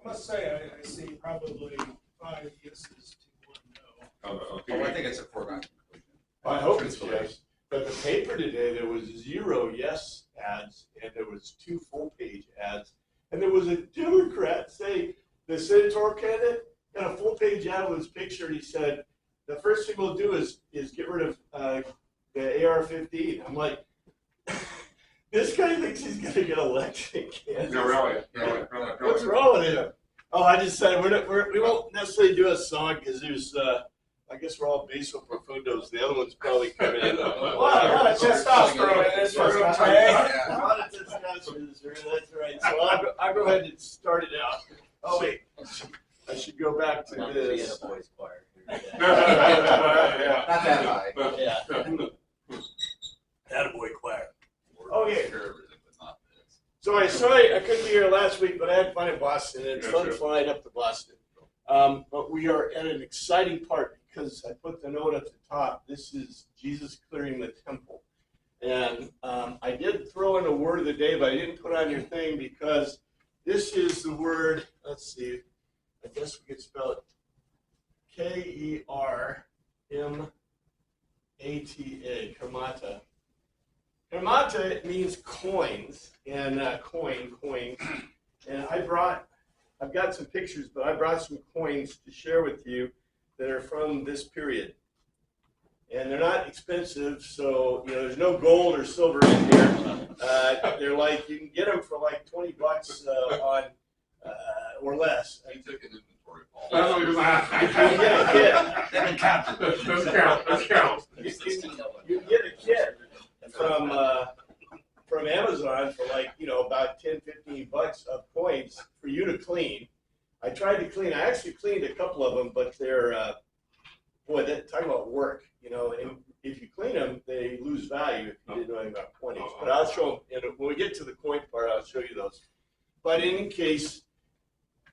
must say, I see probably 5 yeses to 1 no. Oh, I think it's a foregone conclusion. I hope it's yes. But the paper today, there was 0 yes ads, and there was 2 full-page ads, and there was a Democrat saying the senatorial candidate got a full-page ad with his picture, and he said, the first thing we'll do is get rid of the AR-15. I'm like, this guy thinks he's going to get elected in Kansas. No, really. What's wrong with him? Oh, I just said we won't necessarily do a song because there's, I guess we're all basso profundos. The other one's probably coming in. A lot of testosterone in this room today. A lot of testosterone. That's right. So I'll go ahead and start it out. Oh, wait. I should go back to this. Boys choir. Yeah. Not that high. Yeah. Attaboy choir. Okay. So sorry I couldn't be here last week, but I had fun in Boston, and it's fun flying up to Boston. But we are at an exciting part because I put the note at the top. This is Jesus clearing the temple. And I did throw in a word of the day, but I didn't put on your thing because this is the word, let's see, I guess we could spell it Kermata, Kermata. Kermata means coins, and coin. And I've got some pictures, but I brought some coins to share with you that are from this period. And they're not expensive, so there's no gold or silver in here. They're like, you can get them for like $20 on or less. I took an inventory, Paul. That's what you're saying. You get a kit. Doesn't count. Doesn't count. You get a kit from Amazon for like, about $10-15 of coins for you to clean. I tried to clean. I actually cleaned a couple of them, but they're, talking about work, and if you clean them, they lose value if you didn't know anything about coins. But I'll show them, and when we get to the coin part, I'll show you those. But in any case,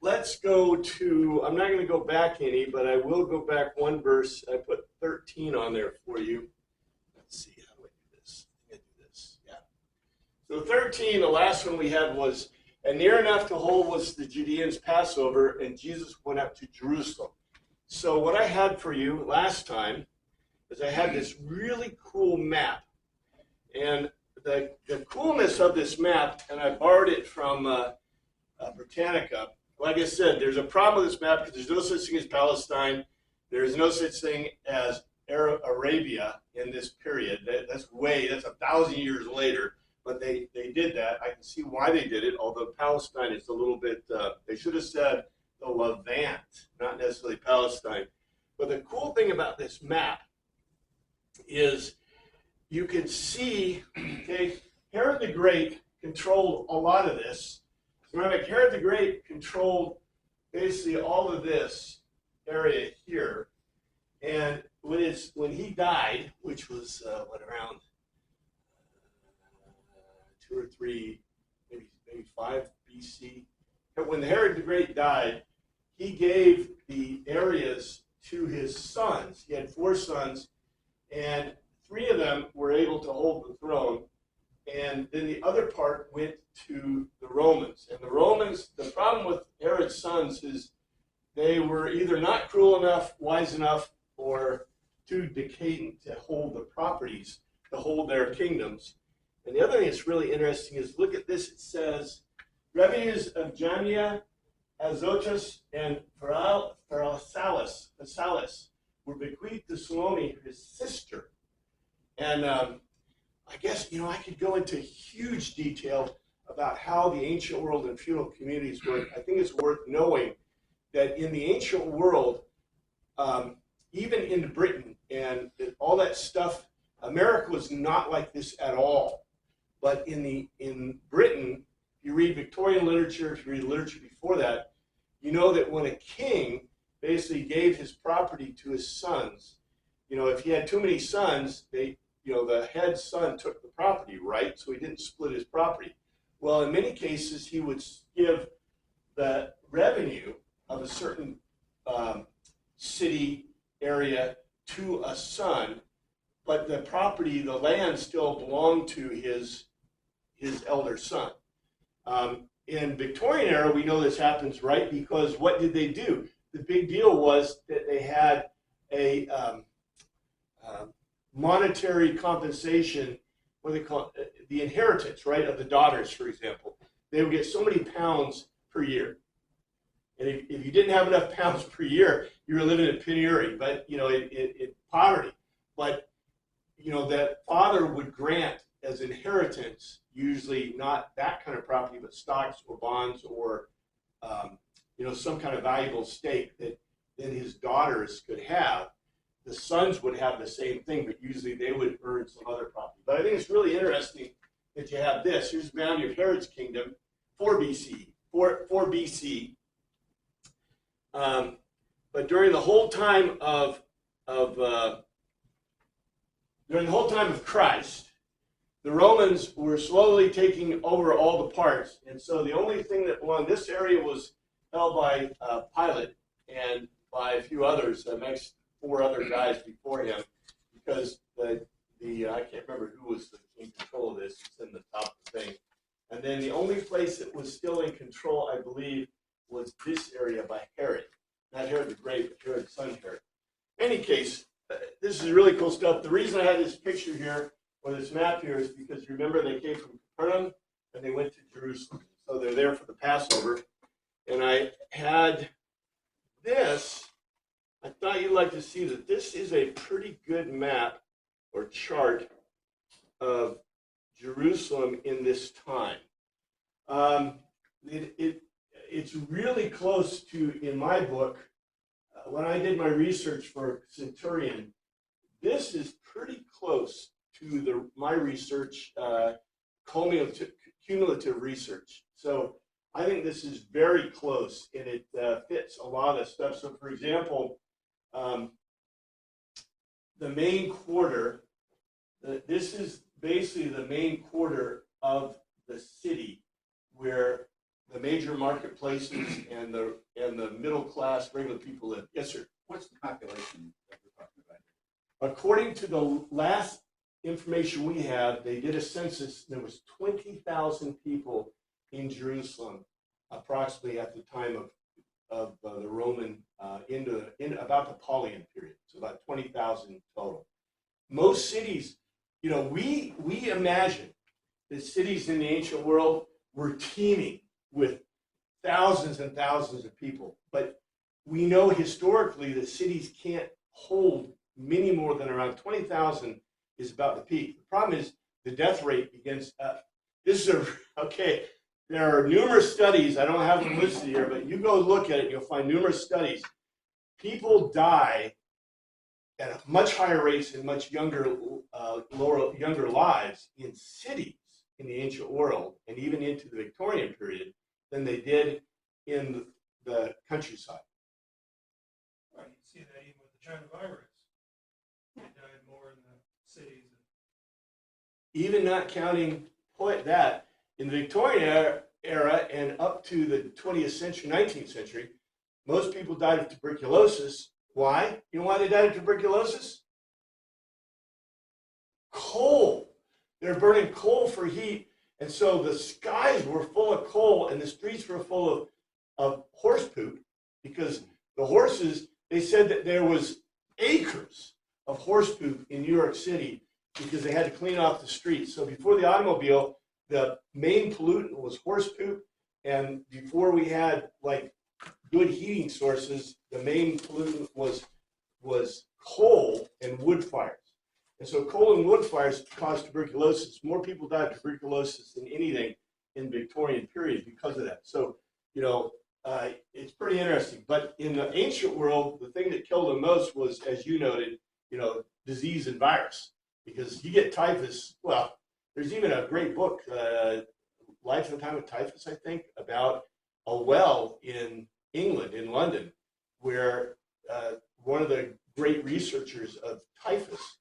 let's go to, I'm not going to go back any, but I will go back one verse. I put 13 on there for you. Let's see, how do I do this? I think I do this, yeah. So 13, the last one we had was, and near enough to hold was the Judeans' Passover, and Jesus went up to Jerusalem. So what I had for you last time is I had this really cool map. And the coolness of this map, and I borrowed it from Britannica. Like I said, there's a problem with this map because there's no such thing as Palestine. There's no such thing as Arabia in this period. That's 1,000 years later. But they did that. I can see why they did it, although Palestine is a little bit, they should have said the Levant, not necessarily Palestine. But the cool thing about this map is you can see, okay, Herod the Great controlled a lot of this. Remember, Herod the Great controlled basically all of this area here. And when he died, which was, around 2 or 3, maybe 5 BC. But when Herod the Great died, he gave the areas to his sons. He had 4 sons, and 3 of them were able to hold the throne. And then the other part went to the Romans. And the Romans, the problem with Herod's sons is they were either not cruel enough, wise enough, or too decadent to hold the properties, to hold their kingdoms. And the other thing that's really interesting is, look at this. It says, revenues of Jamnia, Azotus, and Pharsalis were bequeathed to Salome, his sister. And I guess, I could go into huge detail about how the ancient world and feudal communities work. I think it's worth knowing that in the ancient world, even in Britain and all that stuff, America was not like this at all. But in Britain, if you read Victorian literature, if you read literature before that, you know that when a king basically gave his property to his sons, if he had too many sons, the head son took the property, right? So he didn't split his property. Well, in many cases, he would give the revenue of a certain city area to a son, but the property, the land still belonged to his elder son. In in Victorian era, we know this happens, right? Because what did they do? The big deal was that they had a monetary compensation, what do they call it? The inheritance, right, of the daughters, for example. They would get so many pounds per year. And if you didn't have enough pounds per year, you were living in penury, but, you know, in poverty. But, you know, that father would grant as inheritance, usually not that kind of property, but stocks or bonds or, you know, some kind of valuable stake that then his daughters could have. The sons would have the same thing, but usually they would earn some other property. But I think it's really interesting that you have this. Here's the boundary of Herod's kingdom, 4 BC. 4 BC. But during the whole time of Christ, the Romans were slowly taking over all the parts, and so the only thing that belonged, this area was held by Pilate and by a few others, the next 4 other guys before him, because the I can't remember who was in control of this. It's in the top of the thing. And then the only place that was still in control, I believe, was this area by Herod. Not Herod the Great, but Herod's son Herod. In any case, this is really cool stuff. The reason I had this picture here, or this map here, is because remember they came from Capernaum and they went to Jerusalem. So they're there for the Passover. And I had this. I thought you'd like to see that this is a pretty good map or chart of Jerusalem in this time. It's really close to, in my book, when I did my research for Centurion, this is pretty close to my research, cumulative research. So I think this is very close, and it fits a lot of stuff. So, for example, the main quarter, this is basically the main quarter of the city where the major marketplaces and the middle class regular people live. Yes, sir. What's the population that we're talking about? According to the last information we have, they did a census. There was 20,000 people in Jerusalem, approximately at the time of the Roman in about the Paulian period. So about 20,000 total. Most cities, you know, we imagine that cities in the ancient world were teeming with thousands and thousands of people, but we know historically that cities can't hold many more than around 20,000 is about the peak. The problem is the death rate begins. This is okay. There are numerous studies. I don't have them listed here, but you go look at it, you'll find numerous studies. People die at much higher rates and much younger lives in cities in the ancient world and even into the Victorian period than they did in the countryside. Right, you see that even with the China virus. They died more in the cities. Even not counting that, in the Victorian era and up to the 20th century, 19th century, most people died of tuberculosis. Why? You know why they died of tuberculosis? Coal. They're burning coal for heat, and so the skies were full of coal and the streets were full of horse poop, because the horses, they said that there was acres of horse poop in New York City because they had to clean off the streets. So before the automobile, the main pollutant was horse poop, and before we had like good heating sources, the main pollutant was coal and wood fires. And so coal and wood fires caused tuberculosis. More people died of tuberculosis than anything in the Victorian period because of that. So, you know, it's pretty interesting. But in the ancient world, the thing that killed them most was, as you noted, you know, disease and virus. Because you get typhus, well, there's even a great book, Life and Time of Typhus, I think, about a well in England, in London, where one of the great researchers of typhus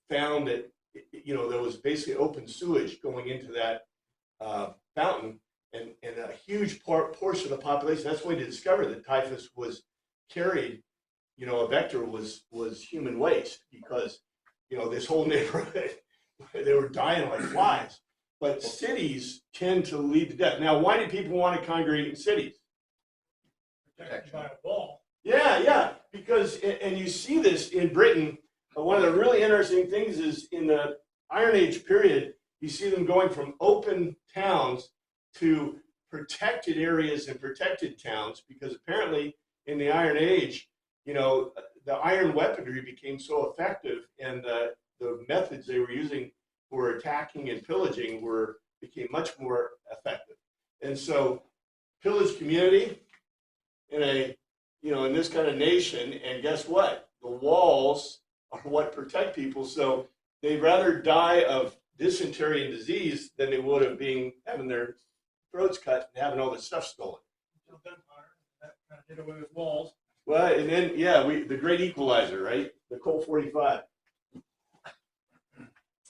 found that, you know, there was basically open sewage going into that fountain, and a huge portion of the population, that's when they discovered that typhus was carried, you know, a vector was human waste, because, you know, this whole neighborhood, they were dying like flies. but cities tend to lead to death. Now, why do people want to congregate in cities? Protected by a wall. Yeah, because, and you see this in Britain. One of the really interesting things is in the Iron Age period, you see them going from open towns to protected areas and protected towns, because apparently in the Iron Age, you know, the iron weaponry became so effective, and the methods they were using for attacking and pillaging became much more effective. And so pillaged community in this kind of nation, and guess what? The walls are what protect people. So they'd rather die of dysentery and disease than they would of having their throats cut and having all their stuff stolen. Until gunpowder, that kind of did away with walls. Well, and then, the great equalizer, right? The Colt 45.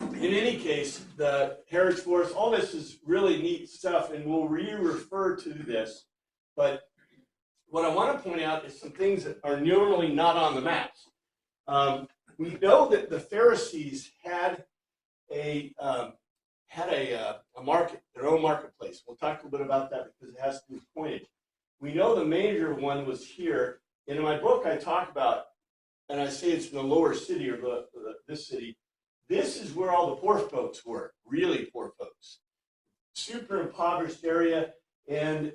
In any case, the Heritage Forest, all this is really neat stuff, and we'll refer to this. But what I want to point out is some things that are normally not on the maps. We know that the Pharisees had a market, their own marketplace. We'll talk a little bit about that because it has to do with coinage. We know the major one was here. And in my book, I talk about, and I say it's in the lower city, or this city. This is where all the poor folks were, really poor folks. Super impoverished area. And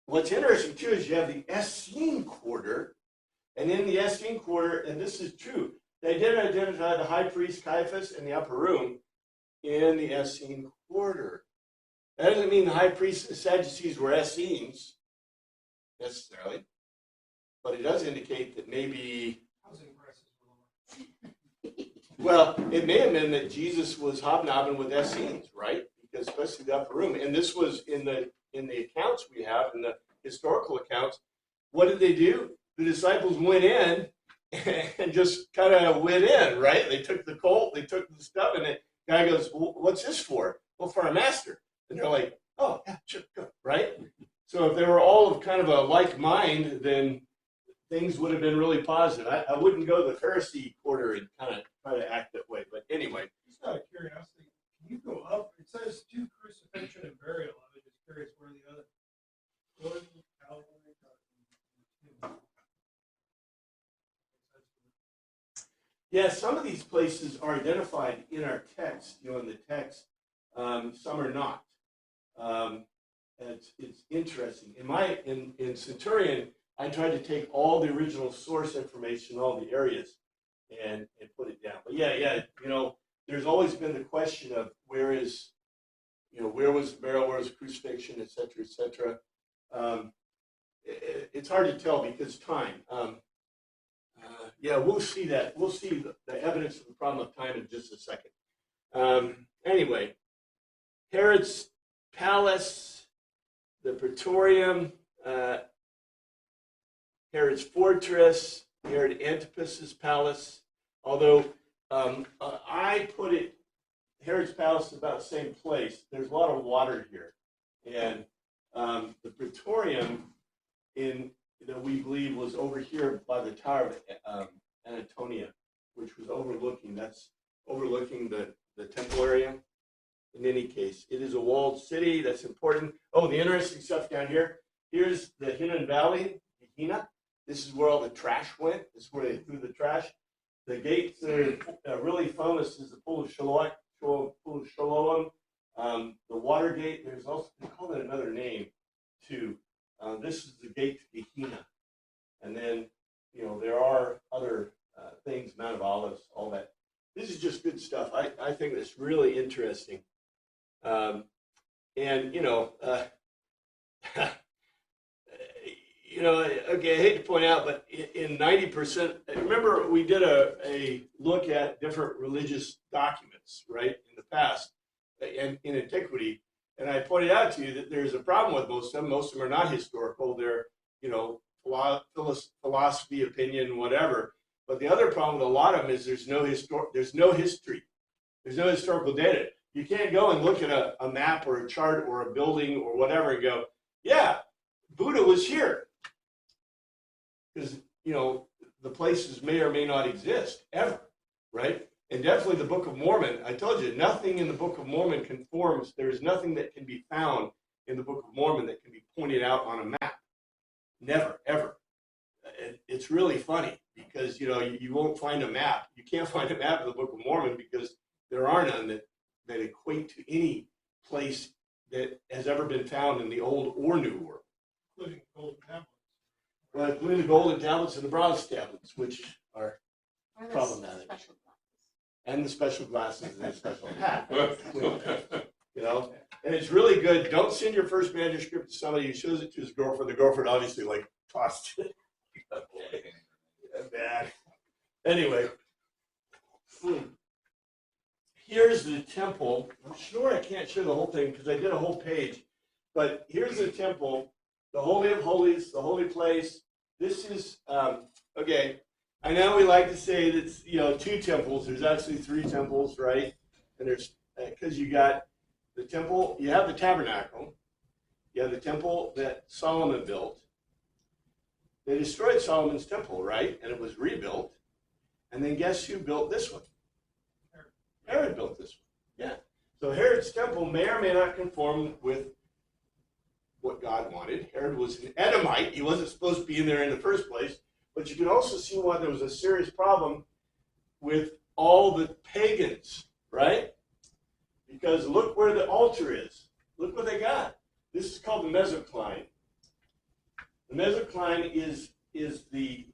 what's interesting, too, is you have the Essene quarter. And in the Essene quarter, and this is true, they did identify the high priest Caiaphas in the upper room in the Essene quarter. That doesn't mean the high priests and Sadducees were Essenes, necessarily. But it does indicate that maybe, Housing prices were lower. well, it may have been that Jesus was hobnobbing with Essenes, right? Because especially the upper room. And this was in the accounts we have, in the historical accounts. What did they do? The disciples went in and just kind of went in, right? They took the colt, they took the stuff, and the guy goes, well, what's this for? Well, for our master. And they're like, oh, yeah, sure, go, right? So if they were all of kind of a like mind, then things would have been really positive. I wouldn't go to the Pharisee quarter and kind of try to act that way. But anyway. Just out of curiosity, can you go up? It says to crucifixion and burial. I'm just curious where the other. Yeah, some of these places are identified in our text, in the text. Some are not. It's interesting. In Centurion, I tried to take all the original source information, all the areas, and put it down. But yeah, there's always been the question of where was the burial, where was the crucifixion, et cetera. It's hard to tell because time. We'll see that. We'll see the evidence of the problem of time in just a second. Anyway, Herod's palace, the Praetorium, Herod's fortress, Herod Antipas's palace. Although I put it, Herod's palace is about the same place. There's a lot of water here, and the Praetorium, we believe, was over here by the Tower of Antonia, which was overlooking the temple area. In any case, it is a walled city. That's important. Oh, the interesting stuff down here. Here's the Hinnom Valley, Gehenna. This is where all the trash went. This is where they threw the trash. The gates that are really famous is the Pool of Siloam. The Water Gate. There's also, they call it another name too. This is the gate to Gehenna. And then, there are other things, Mount of Olives, all that. This is just good stuff. I think that's really interesting. Okay, I hate to point out, but in 90%, remember we did a look at different religious documents, right, in the past, and in antiquity, and I pointed out to you that there's a problem with most of them. Most of them are not historical. They're, philosophy, opinion, whatever. But the other problem with a lot of them is there's no history. There's no historical data. You can't go and look at a map or a chart or a building or whatever and go, yeah, Buddha was here. Because, the places may or may not exist ever, right? And definitely the Book of Mormon, I told you, nothing in the Book of Mormon conforms. There's nothing that can be found in the Book of Mormon that can be pointed out on a map. Never, ever. It's really funny because, you won't find a map. You can't find a map of the Book of Mormon because there are none that equate to any place that has ever been found in the Old or New World. Including golden tablets. Well, including the golden tablets and the bronze tablets, which are Or the problematic. special glasses. And the special glasses and the special hat. And it's really good. Don't send your first manuscript to somebody who shows it to his girlfriend. The girlfriend obviously tossed it. Bad. Anyway, here's the temple. I'm sure I can't show the whole thing because I did a whole page. But here's the temple, the Holy of Holies, the holy place. This is okay. I know we like to say that's 2 temples. There's actually 3 temples, right? And there's because you got the temple, you have the tabernacle, you have the temple that Solomon built. They destroyed Solomon's temple, right? And it was rebuilt. And then guess who built this one? Herod built this one. Yeah. So Herod's temple may or may not conform with what God wanted. Herod was an Edomite. He wasn't supposed to be in there in the first place. But you can also see why there was a serious problem with all the pagans, right? Because look where the altar is. Look what they got. This is called the mezzocline. The mezzocline is the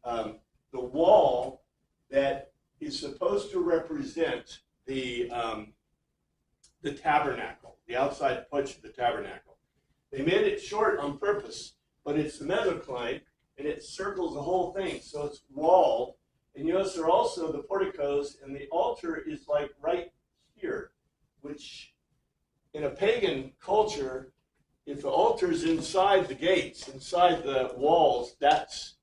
wall that is supposed to represent the tabernacle, the outside porch of the tabernacle. They made it short on purpose, but it's the mezzocline, and it circles the whole thing, so it's walled. And you notice there are also the porticos, and the altar is right here, which in a pagan culture, if the altar is inside the gates, inside the walls, that's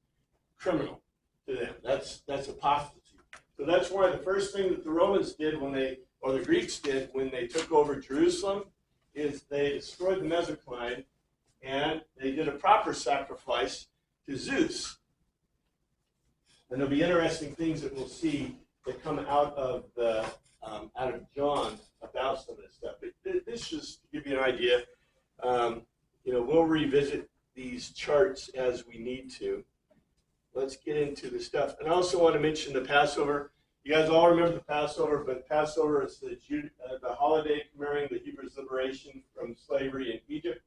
criminal to them. That's apostasy. So that's why the first thing that the Romans did or the Greeks did when they took over Jerusalem, is they destroyed the mezzocline, and they did a proper sacrifice to Zeus. And there'll be interesting things that we'll see that come out of John about some of this stuff. But this just to give you an idea. We'll revisit these charts as we need to. Let's get into the stuff. And I also want to mention the Passover. You guys all remember the Passover, but Passover is the holiday commemorating the Hebrews' liberation from slavery in Egypt.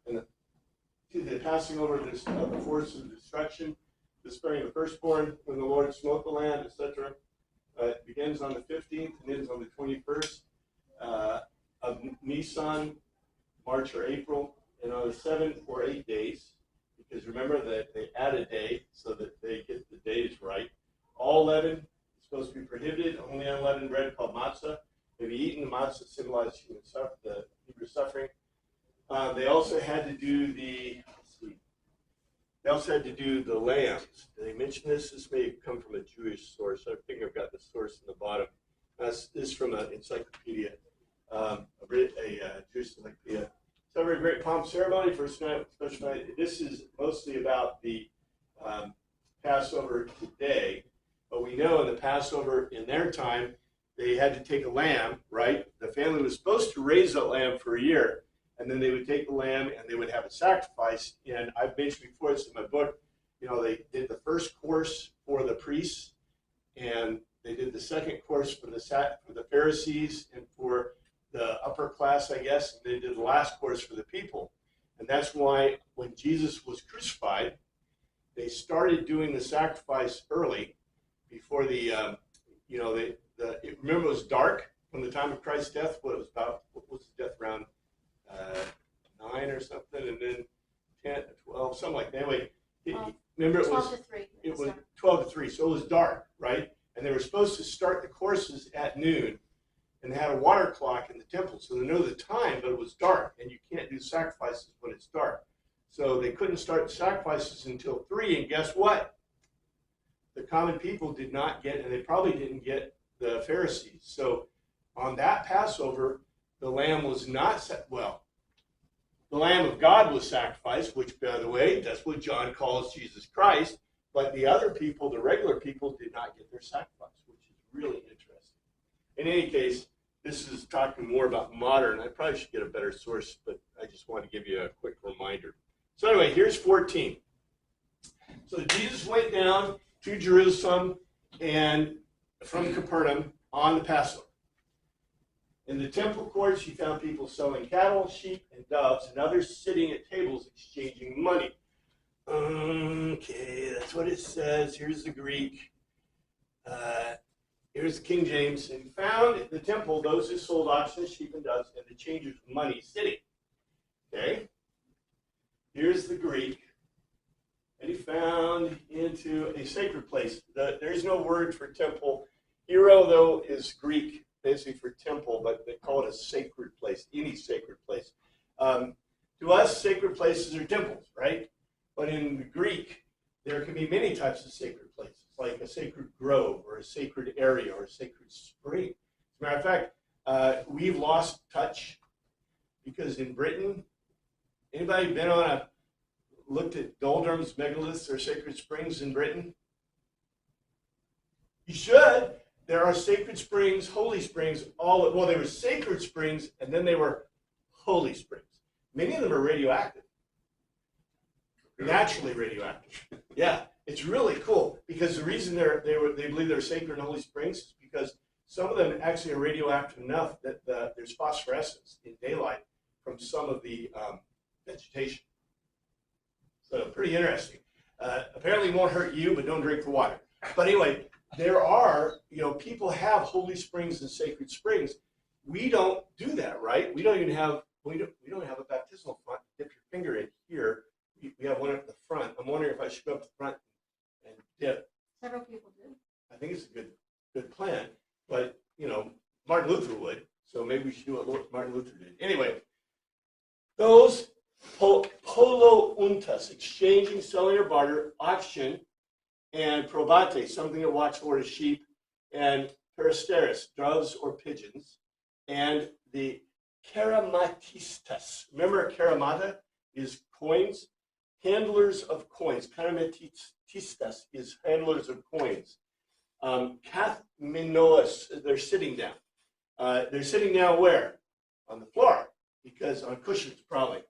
And the passing over of the force of destruction, the sparing of the firstborn, when the Lord smote the land, etc. It begins on the 15th and ends on the 21st of Nisan, March or April, and on the 7 or 8 days, because remember that they add a day so that they get the days right. All leaven is supposed to be prohibited. Only unleavened bread called matzah may be eaten. The matzah symbolizes the Hebrew suffering. They also had to do the lambs. Did they mention this? This may come from a Jewish source. I think I've got the source in the bottom. This is from an encyclopedia, a Jewish encyclopedia. Celebrate a great pomp ceremony, first night, special night. This is mostly about the Passover today, but we know in the Passover in their time, they had to take a lamb, right? The family was supposed to raise that lamb for a year, and then they would take the lamb and they would have a sacrifice. And I've mentioned before, it's in my book, they did the first course for the priests, and they did the second course for the Pharisees and for the upper class, I guess, and they did the last course for the people. And that's why when Jesus was crucified, they started doing the sacrifice early before remember it was dark from the time of Christ's death. What was his death, around 9 or something, and then 10, 12, something like that. Anyway, remember it was 12 to 3. It was 12 to 3, so it was dark, right? And they were supposed to start the courses at noon, and they had a water clock in the temple, so they know the time, but it was dark, and you can't do sacrifices when it's dark. So they couldn't start the sacrifices until 3, and guess what? The common people did not get, and they probably didn't get the Pharisees. So on that Passover, the lamb was not the Lamb of God was sacrificed, which, by the way, that's what John calls Jesus Christ. But the other people, the regular people, did not get their sacrifice, which is really interesting. In any case, this is talking more about modern. I probably should get a better source, but I just want to give you a quick reminder. So anyway, here's 14. So Jesus went down to Jerusalem and from Capernaum on the Passover. In the temple courts, he found people selling cattle, sheep, and doves, and others sitting at tables exchanging money. Okay, that's what it says. Here's the Greek. Here's King James. And he found in the temple those who sold oxen, sheep, and doves, and the changers of money sitting. Okay? Here's the Greek. And he found into a sacred place. There's no word for temple. Hero, though, is Greek, basically for temple, but they call it a sacred place, any sacred place. To us, sacred places are temples, right? But in the Greek, there can be many types of sacred places, like a sacred grove or a sacred area or a sacred spring. As a matter of fact, we've lost touch because in Britain, anybody been on looked at doldrums, megaliths, or sacred springs in Britain? You should. There are sacred springs, holy springs, well, they were sacred springs, and then they were holy springs. Many of them are radioactive. Naturally radioactive. Yeah, it's really cool because the reason they believe they're sacred and holy springs is because some of them actually are radioactive enough that there's phosphorescence in daylight from some of the vegetation. So pretty interesting. Apparently won't hurt you, but don't drink the water. But anyway, there are, people have holy springs and sacred springs. We don't do that, right? We don't have a baptismal font. Dip your finger in here. We have one at the front. I'm wondering if I should go up to the front and dip. Several people do. I think it's a good plan. But, Martin Luther would. So maybe we should do what Martin Luther did. Anyway, those polo untas, exchanging, selling or barter, auction, and probate, something that walks for sheep, and peristeris, doves or pigeons, and the karamatistas. Remember, karamata is coins. Handlers of coins. Karamatistas is handlers of coins. Kathminoas, they're sitting down. They're sitting down where? On the floor, because on cushions probably.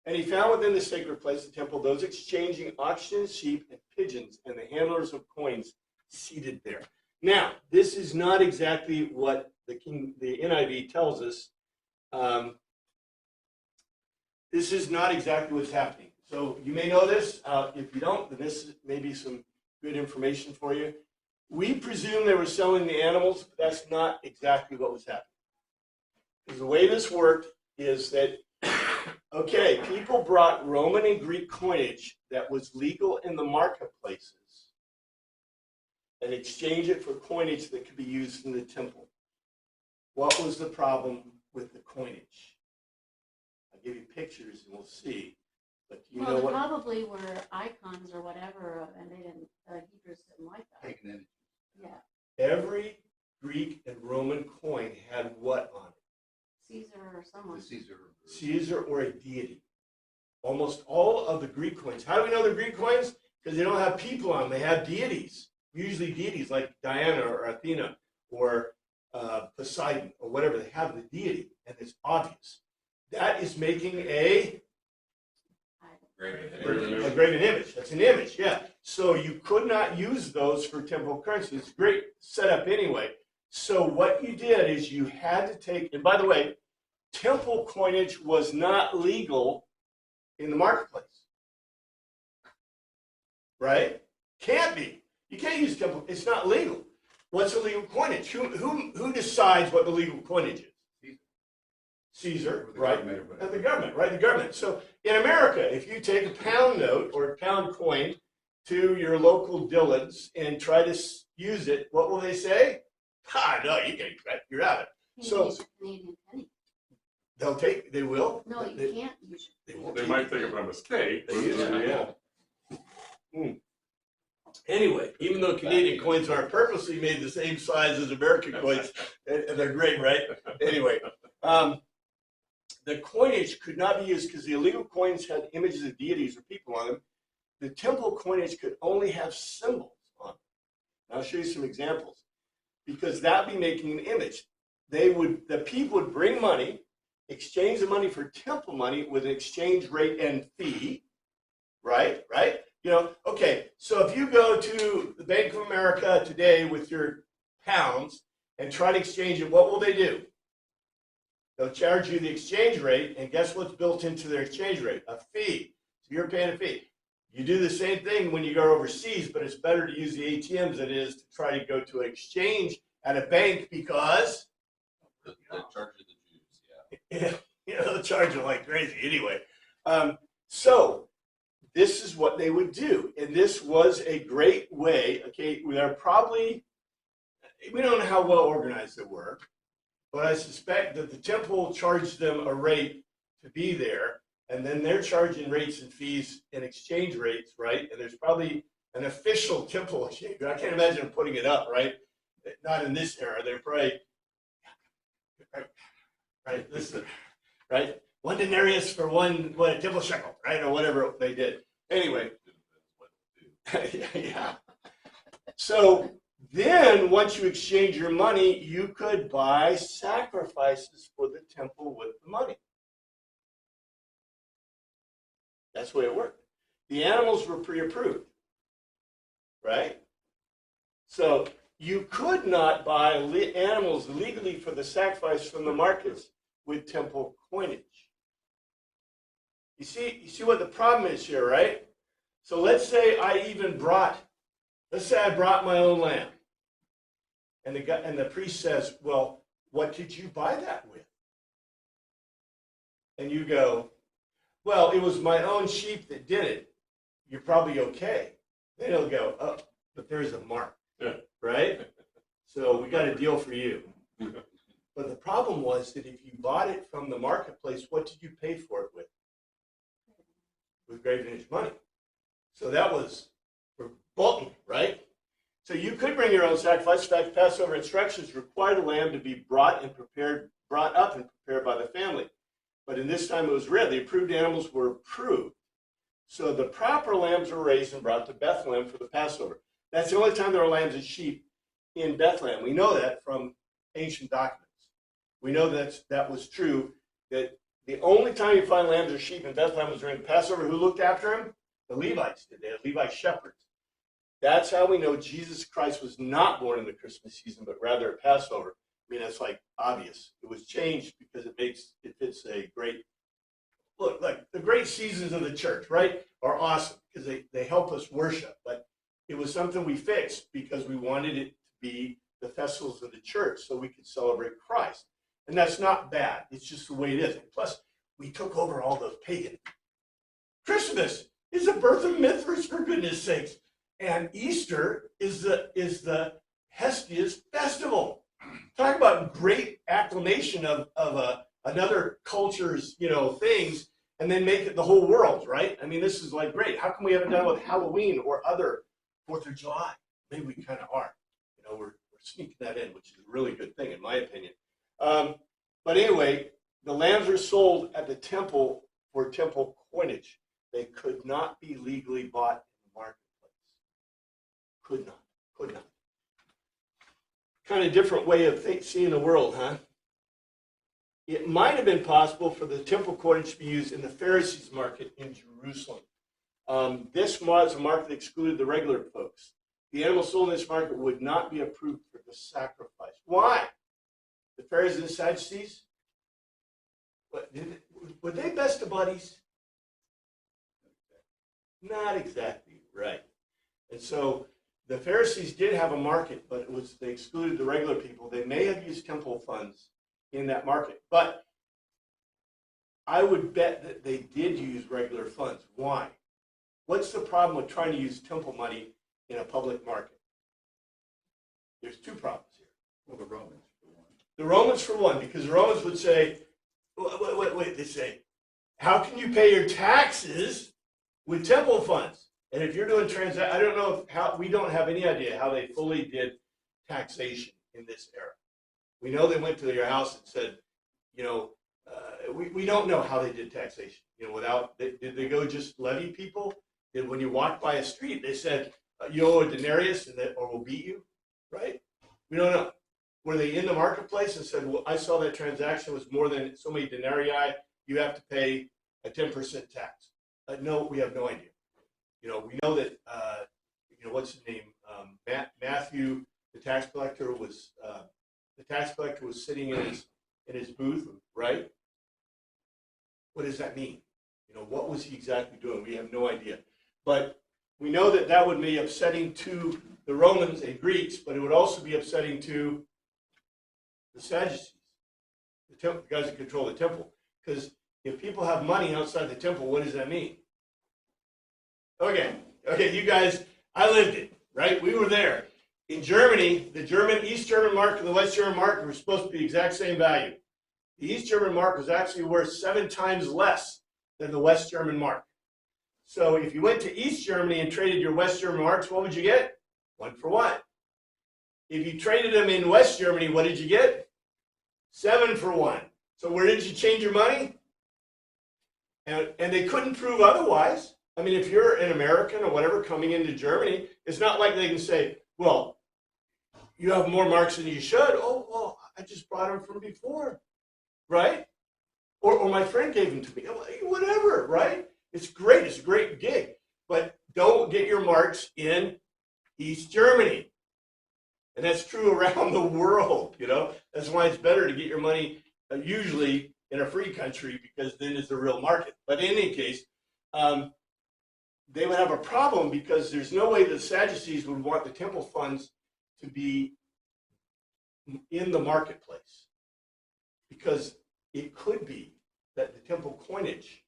And he found within the sacred place, the temple, those exchanging oxen, sheep, and pigeons, and the handlers of coins seated there. Now, this is not exactly what the NIV tells us. This is not exactly what's happening. So you may know this. If you don't, then this may be some good information for you. We presume they were selling the animals, but that's not exactly what was happening. Because the way this worked is that okay, people brought Roman and Greek coinage that was legal in the marketplaces and exchanged it for coinage that could be used in the temple. What was the problem with the coinage? I'll give you pictures and we'll see. But do you know what? Probably were icons or whatever, and they didn't. Hebrews didn't like that. Taken in. Yeah, Every Greek and Roman coin had what on it? Caesar or someone. The Caesar. Caesar or a deity. Almost all of the Greek coins. How do we know they're Greek coins? Because they don't have people on them. They have deities. Usually deities like Diana or Athena or Poseidon or whatever. They have the deity, and it's obvious. That is making a graven image. That's an image, yeah. So you could not use those for temple currency. It's a great setup anyway. So what you did is you had to take, and by the way, temple coinage was not legal in the marketplace. Right? Can't be. You can't use temple. It's not legal. What's illegal coinage? Who decides what the legal coinage is? Caesar, right? And the government, right? The government. So in America, if you take a pound note or a pound coin to your local Dillons and try to use it, what will they say? No, you can't. You're out of it. So Use a Canadian penny. they will. No, you can't use it. They might think of it a mistake. They use it, yeah. Anyway, even though Canadian coins aren't purposely made the same size as American coins, and they're great, right? Anyway, the coinage could not be used because the illegal coins had images of deities or people on them. The temple coinage could only have symbols on them. And I'll show you some examples. because that would be making an image. The people would bring money, exchange the money for temple money with an exchange rate and fee, right? Okay, so if you go to the Bank of America today with your pounds and try to exchange it, what will they do? They'll charge you the exchange rate, and guess what's built into their exchange rate? A fee. So you're paying a fee. You do the same thing when you go overseas, but it's better to use the ATMs than it is to try to go to an exchange at a bank because The charge of the Jews, yeah. they'll charge you like crazy anyway. So this is what they would do, and this was a great way. Okay, we don't know how well organized they were, but I suspect that the temple charged them a rate to be there, and then they're charging rates and fees and exchange rates, right? And there's probably an official temple exchange. I can't imagine them putting it up, right? Not in this era. They're probably right. Listen, right? 1 denarius for a temple shekel, right, or whatever they did. Anyway, yeah. So then, once you exchange your money, you could buy sacrifices for the temple with the money. That's the way it worked. The animals were pre-approved, right? So you could not buy animals legally for the sacrifice from the markets with temple coinage. You see what the problem is here, right? So let's say I brought my own lamb. And the priest says, well, what did you buy that with? And you go, well, it was my own sheep that did it. You're probably okay. Then he'll go, oh, but there's a mark, right? So we got a deal for you. But the problem was that if you bought it from the marketplace, what did you pay for it with? With gravenage money. So that was for bulky, right? So you could bring your own sacrifice. In fact, Passover instructions require the lamb to be brought up and prepared by the family. But in this time it was rare. The approved animals were approved. So the proper lambs were raised and brought to Bethlehem for the Passover. That's the only time there were lambs and sheep in Bethlehem. We know that from ancient documents. We know that was true, that the only time you find lambs or sheep in Bethlehem was during the Passover. Who looked after him? The Levites did. They had Levite shepherds. That's how we know Jesus Christ was not born in the Christmas season, but rather at Passover. I mean, that's like obvious. It was changed because it fits a great, look, like the great seasons of the church, right, are awesome because they help us worship. But it was something we fixed because we wanted it to be the festivals of the church so we could celebrate Christ. And that's not bad. It's just the way it is. And plus, we took over all those pagan. Christmas is the birth of Mithras, for goodness sakes. And Easter is the Hestia's festival. Talk about great acclamation of another culture's things, and then make it the whole world, right? I mean, this is like great. How come we haven't done it with Halloween or other 4th of July? Maybe we kind of are. We're sneaking that in, which is a really good thing in my opinion. But anyway, the lambs are sold at the temple for temple coinage. They could not be legally bought in the marketplace. Could not. Kind of different way of seeing the world, huh? It might have been possible for the temple coinage to be used in the Pharisees' market in Jerusalem. This was a market that excluded the regular folks. The animals sold in this market would not be approved for the sacrifice. Why? The Pharisees and Sadducees? Were they best of buddies? Not exactly, right. And so the Pharisees did have a market, but they excluded the regular people. They may have used temple funds in that market, but I would bet that they did use regular funds. Why? What's the problem with trying to use temple money in a public market? There's 2 problems here. Well, the Romans, for one. The Romans, for one, because the Romans would say, wait, they say, how can you pay your taxes with temple funds? And if you're doing I don't know we don't have any idea how they fully did taxation in this era. We know they went to your house and said, we don't know how they did taxation. Did they go just levy people? When you walk by a street, they said, you owe a denarius or we'll beat you, right? We don't know. Were they in the marketplace and said, well, I saw that transaction was more than so many denarii, you have to pay a 10% tax? No, we have no idea. You know, we know that, what's his name? Matthew, the tax collector was sitting in his booth, right? What does that mean? You know, what was he exactly doing? We have no idea. But we know that that would be upsetting to the Romans and Greeks, but it would also be upsetting to the Sadducees, the guys that control the temple. Because if people have money outside the temple, what does that mean? Okay, you guys, I lived it, right? We were there. In Germany, the East German mark and the West German mark were supposed to be the exact same value. The East German mark was actually worth 7 times less than the West German mark. So if you went to East Germany and traded your West German marks, what would you get? 1 for 1. If you traded them in West Germany, what did you get? 7 for 1. So where did you change your money? And they couldn't prove otherwise. I mean, if you're an American or whatever coming into Germany, it's not like they can say, well, you have more marks than you should. Oh, well, I just brought them from before, right? Or my friend gave them to me. Whatever, right? It's great. It's a great gig. But don't get your marks in East Germany. And that's true around the world, you know. That's why it's better to get your money usually in a free country, because then it's the real market. But in any case, they would have a problem because there's no way the Sadducees would want the temple funds to be in the marketplace, because it could be that the temple coinage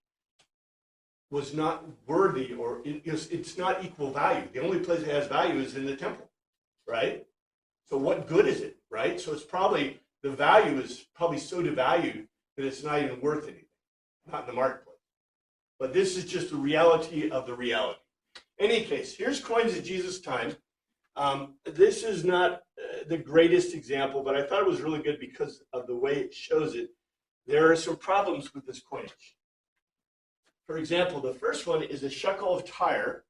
was not worthy, or it's not equal value. The only place it has value is in the temple, right? So what good is it, right? So it's probably, the value is probably so devalued that it's not even worth anything, not in the marketplace. But this is just the reality of the reality. In any case, here's coins at Jesus' time. This is not the greatest example, but I thought it was really good because of the way it shows it. There are some problems with this coinage. For example, the first one is a shekel of Tyre,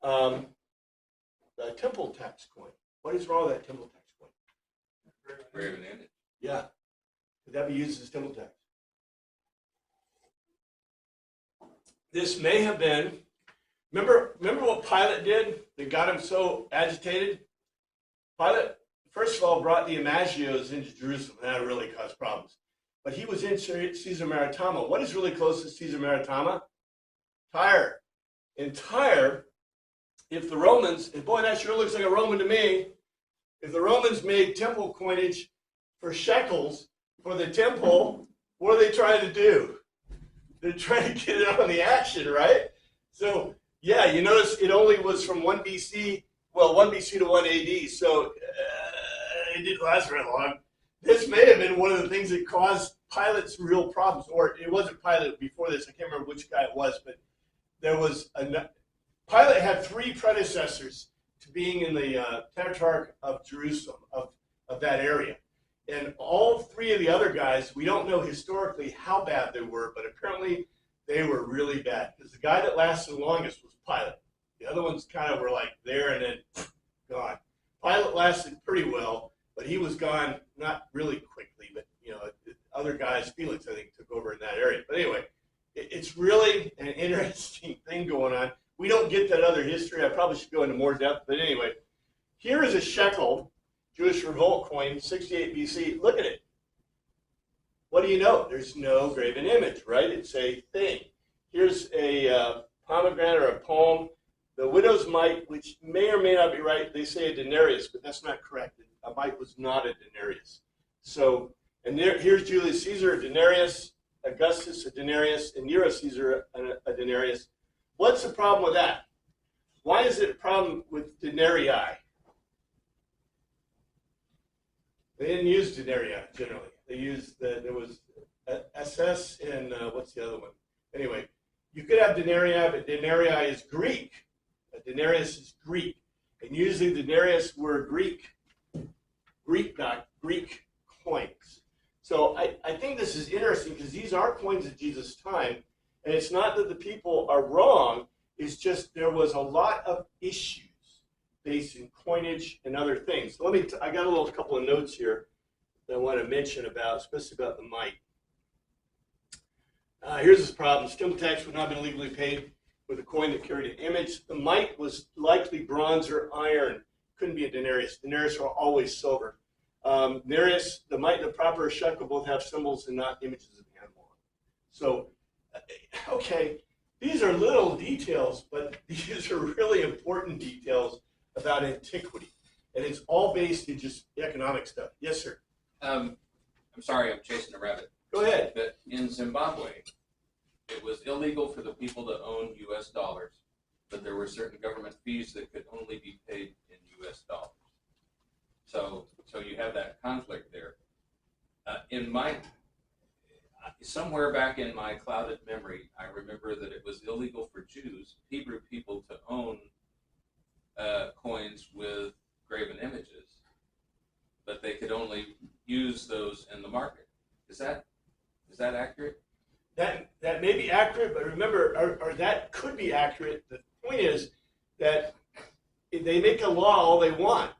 a temple tax coin. What is wrong with that temple tax coin? Graven image. Yeah. Could that be used as temple tax? This may have been, remember what Pilate did that got him so agitated? Pilate, first of all, brought the Imagios into Jerusalem, and that really caused problems. But he was in Caesar Maritima. What is really close to Caesar Maritima? Tyre. In Tyre, if the Romans, and boy, that sure looks like a Roman to me, if the Romans made temple coinage for shekels for the temple, what are they trying to do? They're trying to get it on the action, right? So, yeah, you notice it only was from 1 BC, well, 1 BC to 1 AD, so it didn't last very long. This may have been one of the things that caused Pilate's real problems, or it wasn't Pilate before this, I can't remember which guy it was, but there was Pilate had 3 predecessors to being in the Tetrarch of Jerusalem, of that area. And all 3 of the other guys, we don't know historically how bad they were, but apparently they were really bad. Because the guy that lasted the longest was Pilate. The other ones kind of were like there and then gone. Pilate lasted pretty well, but he was gone not really quickly, but other guys, Felix, I think, took over in that area. But anyway, it's really an interesting thing going on. We don't get that other history. I probably should go into more depth, but anyway, here is a shekel Jewish revolt coin, 68 BC. Look at it. What do you know? There's no graven image, right? It's a thing. Here's a pomegranate or a palm. The widow's mite, which may or may not be right, they say a denarius, but that's not correct. A mite was not a denarius. So, and here's Julius Caesar, a denarius, Augustus, a denarius, and Nero Caesar, a denarius. What's the problem with that? Why is it a problem with denarii? They didn't use denarii generally. They used, there was SS and what's the other one? Anyway, you could have denarii, but denarii is Greek. A denarius is Greek. And usually denarius were Greek coins. So I think this is interesting because these are coins of Jesus' time. And it's not that the people are wrong. It's just there was a lot of issues based in coinage and other things. So I got a couple of notes here that I want to mention about, especially about the mite. Here's this problem. Stimple tax would not have been legally paid with a coin that carried an image. The mite was likely bronze or iron. Couldn't be a denarius. Denarius are always silver. Denarius, the mite, and the proper shekel both have symbols and not images of animal. So, okay, these are little details, but these are really important details about antiquity. And it's all based in just economic stuff. Yes, sir. I'm sorry, I'm chasing a rabbit. Go ahead. But in Zimbabwe, it was illegal for the people to own U.S. dollars, but there were certain government fees that could only be paid in U.S. dollars. So you have that conflict there. Somewhere back in my clouded memory, I remember that it was illegal for Jews, Hebrew people, to own coins with graven images, but they could only use those in the market. Is that accurate? That may be accurate, but remember, or that could be accurate. The point is that they make a law all they want,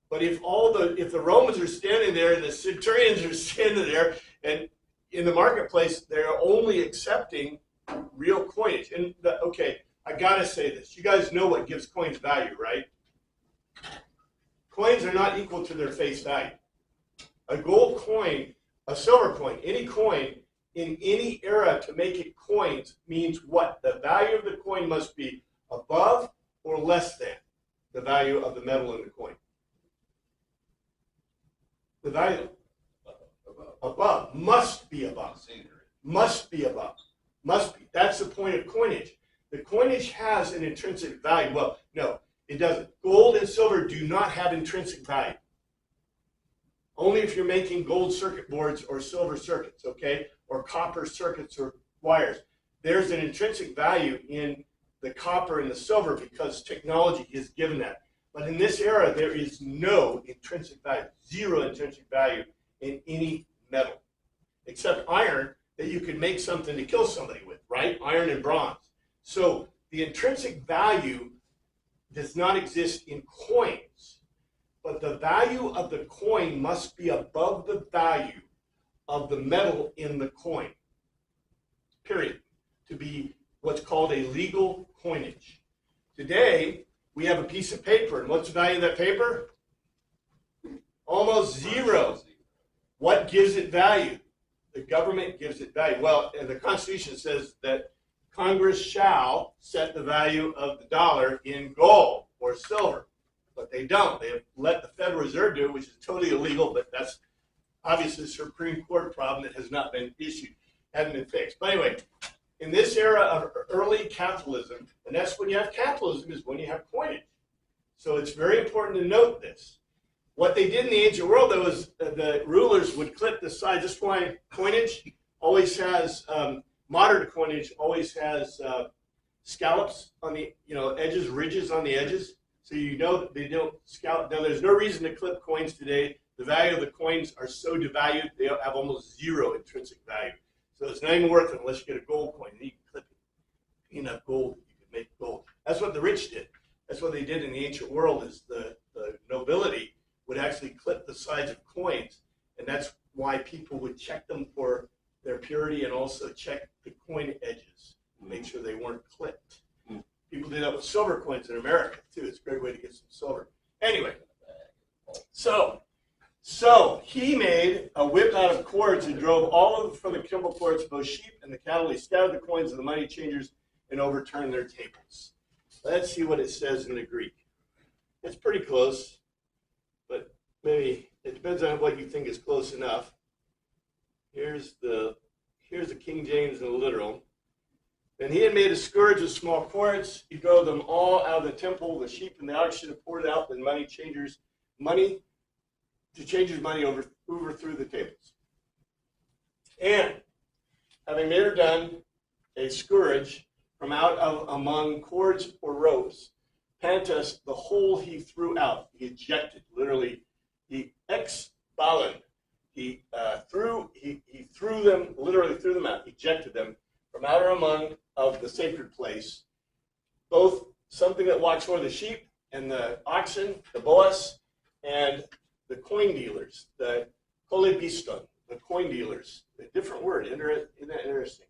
but if the Romans are standing there and the centurions are standing there, and in the marketplace they're only accepting real coinage. And okay, I gotta say this: you guys know what gives coins value, right? Coins are not equal to their face value. A gold coin, a silver coin, any coin in any era to make it coins means what? The value of the coin must be above or less than the value of the metal in the coin. The value above must be above. Must be above. Must be. That's the point of coinage. The coinage has an intrinsic value. Well, no, it doesn't. Gold and silver do not have intrinsic value. Only if you're making gold circuit boards or silver circuits, okay, or copper circuits or wires. There's an intrinsic value in the copper and the silver because technology is given that. But in this era, there is no intrinsic value, zero intrinsic value in any metal, except iron that you could make something to kill somebody with, right? Iron and bronze. So the intrinsic value does not exist in coins, but the value of the coin must be above the value of the metal in the coin, period, to be what's called a legal coinage. Today, we have a piece of paper, and what's the value of that paper? Almost zero. What gives it value? The government gives it value. Well, and the Constitution says that Congress shall set the value of the dollar in gold or silver, but they don't. They have let the Federal Reserve do it, which is totally illegal, but that's obviously a Supreme Court problem that has not been hasn't been fixed. But anyway, in this era of early capitalism, and that's when you have capitalism, is when you have coinage. So it's very important to note this. What they did in the ancient world, though, is the rulers would clip the sides. That's why coinage always has, modern coinage always has scallops on the edges, ridges on the edges. So you know that they don't scallop. Now, there's no reason to clip coins today. The value of the coins are so devalued, they have almost zero intrinsic value. So it's not even worth it unless you get a gold coin. And you can clip it. Enough gold, you can make gold. That's what the rich did. That's what they did in the ancient world, is the nobility would actually clip the sides of coins. And that's why people would check them for their purity and also check the coin edges to make sure they weren't clipped. People did that with silver coins in America, too. It's a great way to get some silver. Anyway, so he made a whip out of cords and drove all of them from the Kimball courts, both sheep and the cattle. He scattered the coins of the money changers and overturned their tables. Let's see what it says in the Greek. It's pretty close, but maybe it depends on what you think is close enough. Here's the King James in the literal. And he had made a scourge of small cords. He drove them all out of the temple. The sheep and the ox should have poured out the money changers' money to change his money over through the tables. And having made or done a scourge from out of among cords or ropes, Pantas, the whole he threw out. He ejected, literally, he exballen. He threw them, literally threw them out, ejected them from out or among of the sacred place, both something that walks over the sheep and the oxen, the boas, and the coin dealers, the kolebiston, the coin dealers. A different word, isn't that interesting?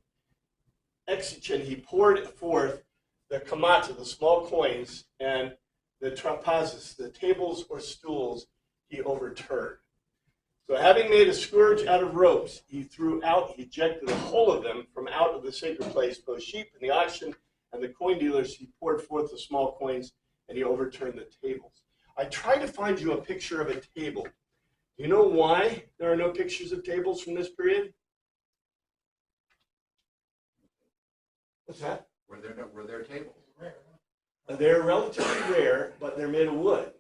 Exichen, he poured forth the kamata, the small coins, and the trapazes, the tables or stools, he overturned. So having made a scourge out of ropes, he ejected the whole of them from out of the sacred place, both sheep and the oxen and the coin dealers. He poured forth the small coins, and he overturned the tables. I tried to find you a picture of a table. Do you know why there are no pictures of tables from this period? What's that? Were there tables? They're relatively rare, but they're made of wood.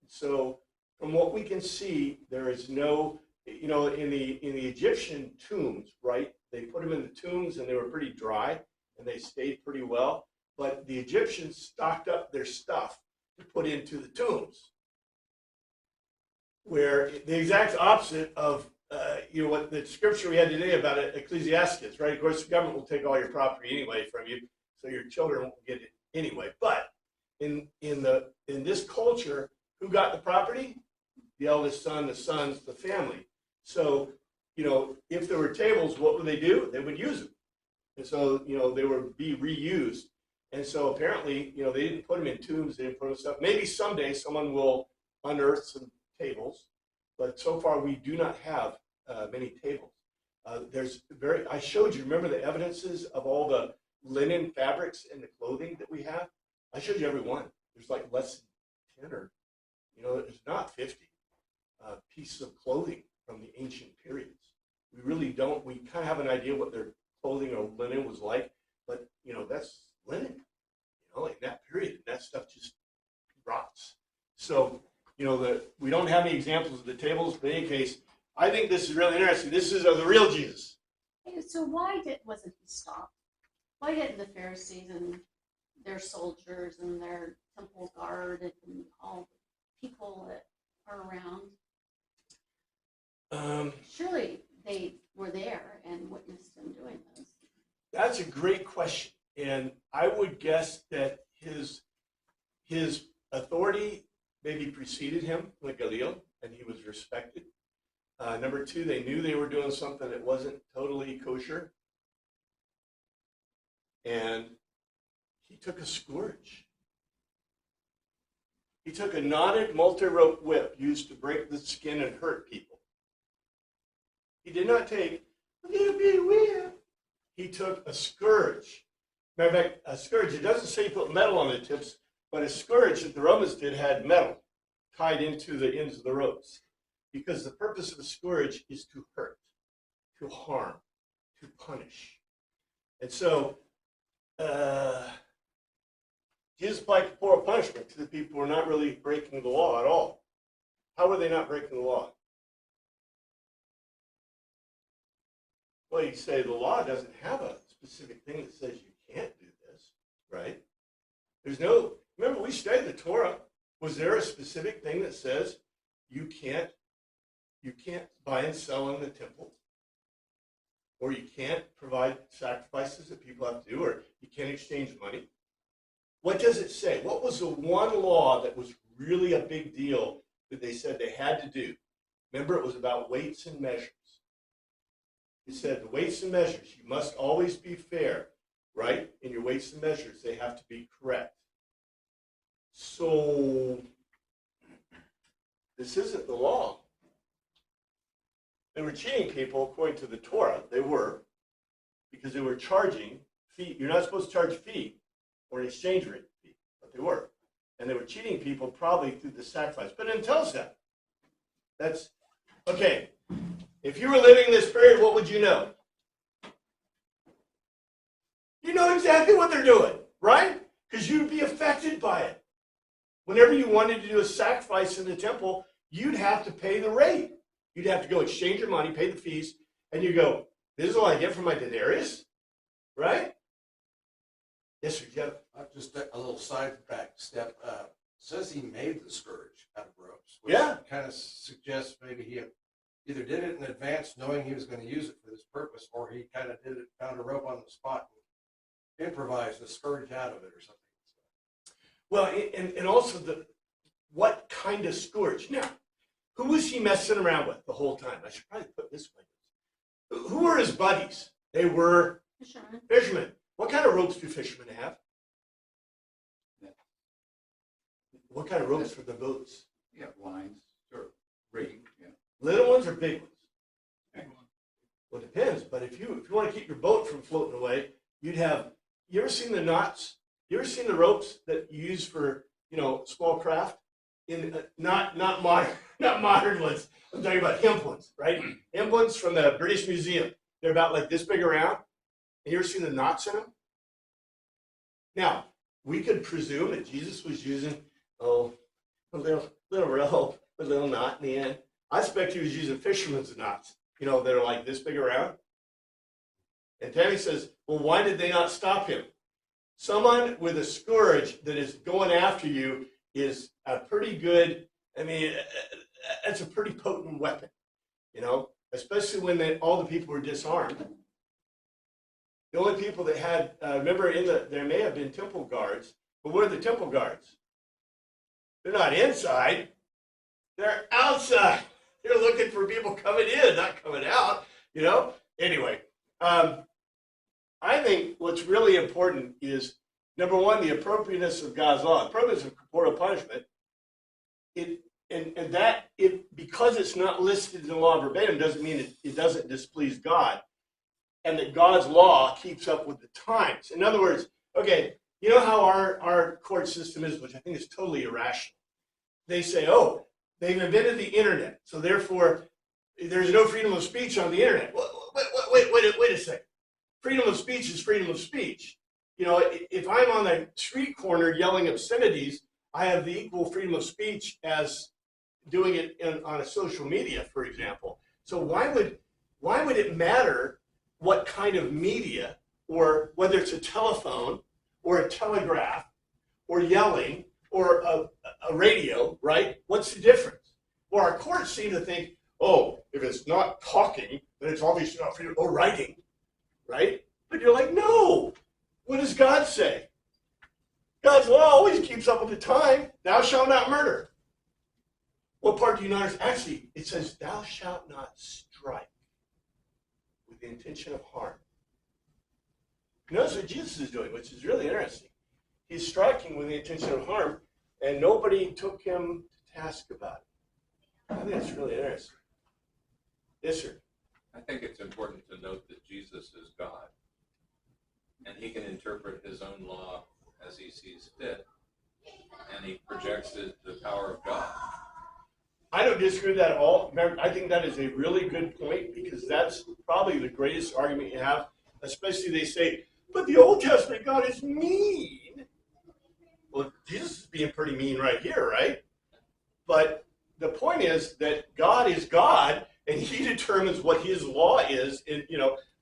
So from what we can see, there is no, in the Egyptian tombs, right? They put them in the tombs and they were pretty dry and they stayed pretty well. But the Egyptians stocked up their stuff to put into the tombs. Where the exact opposite of what the scripture we had today about Ecclesiastes, right? Of course, the government will take all your property anyway from you, so your children won't get it anyway. But in this culture, who got the property? The eldest son, the sons, the family. So, if there were tables, what would they do? They would use them. And so, they would be reused. And so apparently, they didn't put them in tombs, they didn't put them in stuff. Maybe someday someone will unearth some tables, but so far we do not have many tables. I showed you, remember the evidences of all the linen fabrics and the clothing that we have? I showed you every one. There's like less than 10 or, there's not 50 pieces of clothing from the ancient periods. We really don't, we kind of have an idea what their clothing or linen was like, but, that's linen, in that period, and that stuff just rots. So, we don't have any examples of the tables, but in any case, I think this is really interesting. This is the real Jesus. Hey, so wasn't he stopped? Why didn't the Pharisees and their soldiers and their temple guard and all the people that are around, surely they were there and witnessed him doing this? That's a great question. And I would guess that his authority maybe preceded him, like Galileo, and he was respected. Number two, they knew they were doing something that wasn't totally kosher. And he took a scourge. He took a knotted multi-rope whip used to break the skin and hurt people. He did not take a little bit of whip. He took a scourge. Matter of fact, a scourge, it doesn't say he put metal on the tips, but a scourge that the Romans did had metal tied into the ends of the ropes. Because the purpose of a scourge is to hurt, to harm, to punish. And so, Jesus applied corporal punishment to the people who are not really breaking the law at all. How were they not breaking the law? Well, you say the law doesn't have a specific thing that says you can't do this, right? Remember we studied the Torah. Was there a specific thing that says you can't buy and sell in the temple? Or you can't provide sacrifices that people have to do, or you can't exchange money? What does it say? What was the one law that was really a big deal that they said they had to do? Remember, it was about weights and measures. It said the weights and measures, you must always be fair, right? In your weights and measures, they have to be correct. So, this isn't the law. They were cheating people according to the Torah. They were, because they were charging fee. You're not supposed to charge a fee or an exchange rate fee, but they were. And they were cheating people probably through the sacrifice. But it didn't tell us that. That's, okay. If you were living in this period, what would you know? You know exactly what they're doing, right? Because you'd be affected by it. Whenever you wanted to do a sacrifice in the temple, you'd have to pay the rate. You'd have to go exchange your money, pay the fees, and you go, this is all I get for my denarius, right? Yes, sir, Jeff. Just a little sidetrack step. Says he made the scourge out of ropes. Which Yeah. kind of suggests maybe he either did it in advance knowing he was going to use it for this purpose, or he kind of did it, found a rope on the spot and improvised a scourge out of it or something. Well, and also what kind of scourge? Now, who was he messing around with the whole time? I should probably put it this way. Who were his buddies? They were Fishermen. fishermen. What kind of ropes do fishermen have? What kind of ropes for the boats? Yeah, lines, sure, rigging, yeah. Little ones or big ones? Big one. Well, it depends. But if you want to keep your boat from floating away, you'd have. You ever seen the knots? You ever seen the ropes that you use for small craft? In not modern ones. I'm talking about hemp ones, right? Hemp ones from the British Museum. They're about like this big around. And you ever seen the knots in them? Now, we could presume that Jesus was using a little rope, a little knot in the end. I suspect he was using fisherman's knots, that are like this big around. And Tammy says, well, why did they not stop him? Someone with a scourge that is going after you is a pretty good, that's a pretty potent weapon, especially when all the people were disarmed. The only people that had, remember, there may have been temple guards, but where are the temple guards? They're not inside, they're outside. They're looking for people coming in, not coming out, Anyway, I think what's really important is, number one, the appropriateness of God's law. The appropriateness of corporal punishment, because it's not listed in the law verbatim doesn't mean it doesn't displease God, and that God's law keeps up with the times. In other words, okay, you know how our court system is, which I think is totally irrational. They say, oh, they've invented the internet, so therefore there's no freedom of speech on the internet. Wait a second. Freedom of speech is freedom of speech. If I'm on a street corner yelling obscenities, I have the equal freedom of speech as doing it on a social media, for example. So why would it matter what kind of media, or whether it's a telephone or a telegraph or yelling or a radio, right? What's the difference? Well, our courts seem to think, oh, if it's not talking, then it's obviously not freedom, or writing, right? But you're like, no. What does God say? God's law always keeps up with the time. Thou shalt not murder. What part do you not understand? Actually, it says, thou shalt not strike with the intention of harm. Notice what Jesus is doing, which is really interesting. He's striking with the intention of harm, and nobody took him to task about it. I think that's really interesting. Yes, sir. I think it's important to note that Jesus is God, and he can interpret his own law as he sees fit, and he projects the power of God. I don't disagree with that at all. I think that is a really good point, because that's probably the greatest argument you have, especially they say, but the Old Testament God is mean. Well, Jesus is being pretty mean right here, right? But the point is that God is God, and he determines what his law is,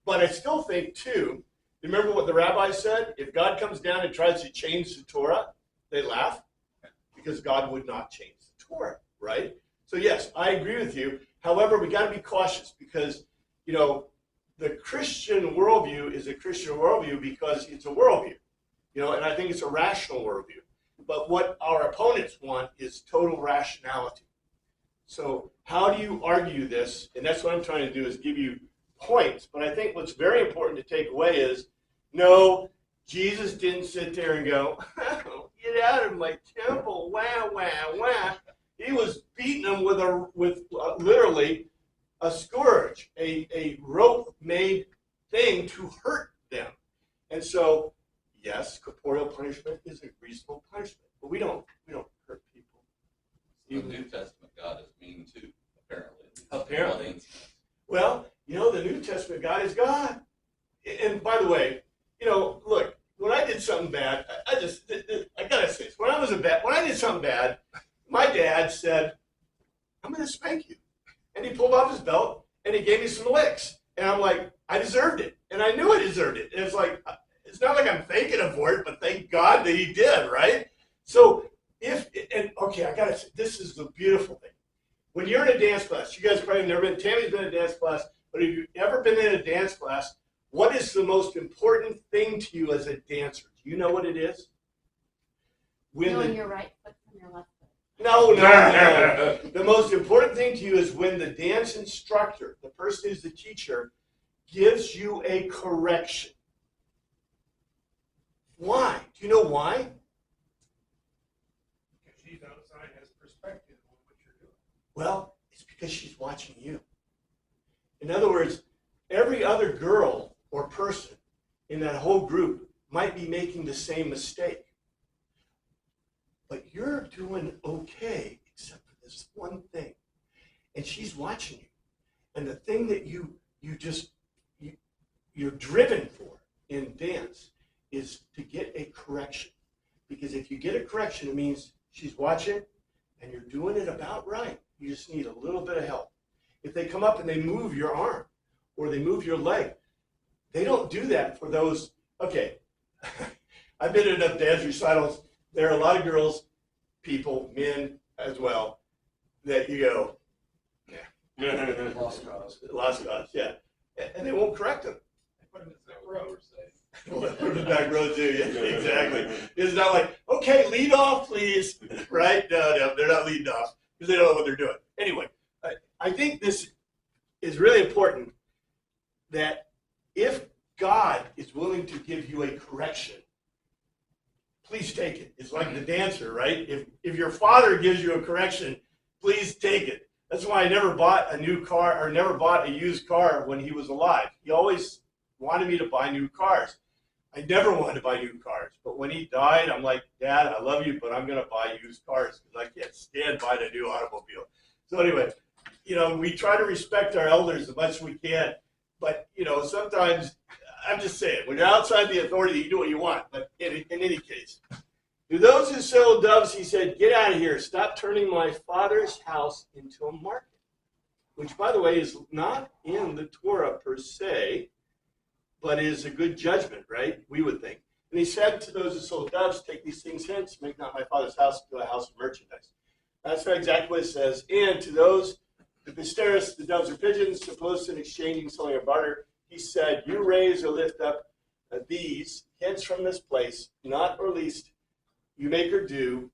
but I still think, too, remember what the rabbi said? If God comes down and tries to change the Torah, they laugh, because God would not change the Torah, right? So yes, I agree with you. However, we got to be cautious, because, the Christian worldview is a Christian worldview because it's a worldview, and I think it's a rational worldview. But what our opponents want is total rationality. So how do you argue this? And that's what I'm trying to do, is give you points. But I think what's very important to take away is, no, Jesus didn't sit there and go, get out of my temple, wah, wah, wah. He was beating them with literally a scourge, a rope-made thing to hurt them. And so, yes, corporeal punishment is a reasonable punishment, but we don't hurt people. The New Testament God is mean too, apparently. Apparently. Well, the New Testament God is God. And by the way, look, when I did something bad, I gotta say this. When I did something bad, my dad said, I'm gonna spank you. And he pulled off his belt and he gave me some licks. And I'm like, I deserved it. And I knew I deserved it. And it's like, it's not like I'm thanking him for it, but thank God that he did, right? So I gotta say, this is the beautiful thing. When you're in a dance class, you guys probably have never been, Tammy's been in a dance class, but if you've ever been in a dance class, what is the most important thing to you as a dancer? Do you know what it is? when Knowing the your right foot from your left foot. no. The most important thing to you is when the dance instructor, the person who's the teacher, gives you a correction. Why? Do you know why? Because she's outside, has perspective on what you're doing. Well, it's because she's watching you. In other words, every other girl or person in that whole group might be making the same mistake. But you're doing okay, except for this one thing. And she's watching you. And the thing that you're driven for in dance is to get a correction. Because if you get a correction, it means she's watching and you're doing it about right. You just need a little bit of help. If they come up and they move your arm or they move your leg, they don't do that for those. Okay, I've been in enough dance recitals. There are a lot of girls, people, men as well, that you go, yeah. Lost cause. Yeah. And they won't correct them. Put him in the back row. Well, put them in the back row too, yeah, exactly. It's not like, okay, lead off, please, right? No, they're not leading off because they don't know what they're doing. Anyway, I think this is really important that if God is willing to give you a correction, please take it. It's like the dancer, right? If your father gives you a correction, please take it. That's why I never bought a new car or never bought a used car when he was alive. He always wanted me to buy new cars. I never wanted to buy new cars. But when he died, I'm like, Dad, I love you, but I'm going to buy used cars because I can't stand buying a new automobile. So anyway, we try to respect our elders as much as we can. But, sometimes, I'm just saying, when you're outside the authority, you do what you want. But in any case, to those who sell doves, he said, get out of here. Stop turning my father's house into a market. Which, by the way, is not in the Torah per se, but is a good judgment, right? We would think. And he said to those who sold doves, take these things hence, make not my father's house into a house of merchandise. That's exactly what it says. And to those, the pisteris, the doves or pigeons, supposed in exchanging, selling, or barter, he said, you raise or lift up these hence from this place, not or least you make or do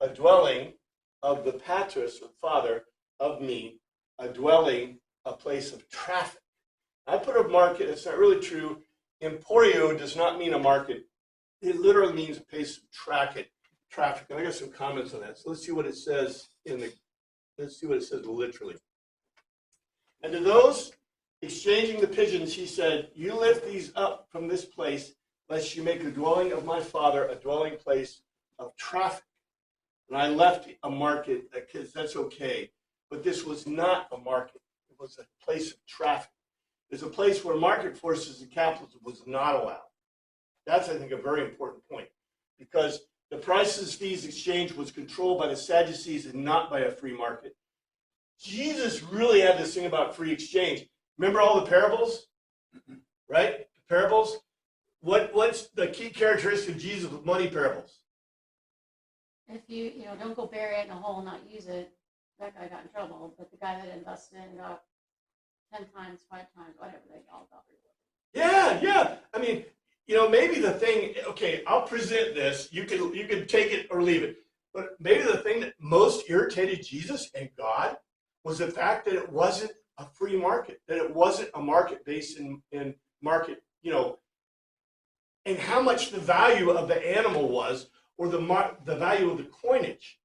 a dwelling of the patris, or father, of me, a dwelling, a place of traffic. I put a market, it's not really true. Emporio does not mean a market. It literally means a place of traffic. And I got some comments on that. So let's see what it says literally. And to those exchanging the pigeons, he said, you lift these up from this place, lest you make the dwelling of my father a dwelling place of traffic. And I left a market because that's okay. But this was not a market. It was a place of traffic. It's a place where market forces and capitalism was not allowed. That's, I think, a very important point. Because the prices, fees, exchange was controlled by the Sadducees and not by a free market. Jesus really had this thing about free exchange. Remember all the parables? Right? The parables? What's the key characteristic of Jesus with money parables? If you don't go bury it in a hole and not use it, that guy got in trouble. But the guy that invested and got 10 times, 5 times, whatever, they all got rewarded. Yeah. I mean, maybe the thing, okay, I'll present this. You can take it or leave it. But maybe the thing that most irritated Jesus and God was the fact that it wasn't a free market, that it wasn't a market based in market, and how much the value of the animal was, or the value of the coinage,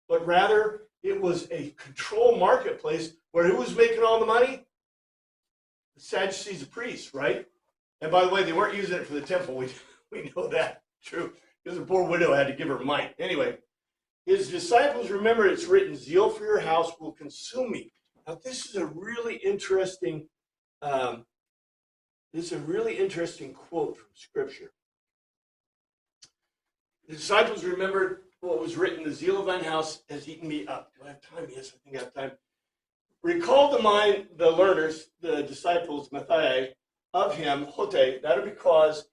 but rather it was a control marketplace where who was making all the money? The Sadducees, the priests, right? And by the way, they weren't using it for the temple. We know that, true, because the poor widow had to give her mite. Anyway, his disciples, remember it's written, zeal for your house will consume me. Now this is a really interesting, quote from Scripture. The disciples remembered what was written, the zeal of thine house has eaten me up. Do I have time? Yes, I think I have time. Recall to mind the learners, the disciples, Matthias, of him, hote, that are because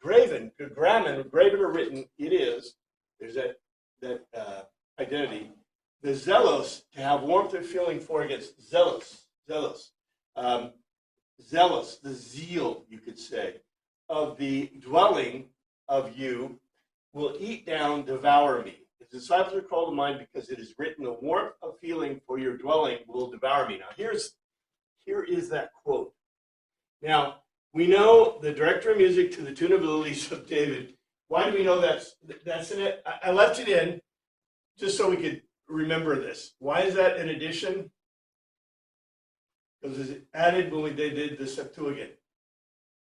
graven or written, it is, there's that identity, the zealous, to have warmth of feeling for against, zealous, the zeal, you could say, of the dwelling of you will eat down, devour me. His disciples are called to mind because it is written, the warmth of feeling for your dwelling will devour me. Now, here is that quote. Now, we know the director of music to the tune of the Lilies of David. Why do we know that's in it? I left it in just so we could remember this. Why is that an addition? Because it's added when they did the Septuagint.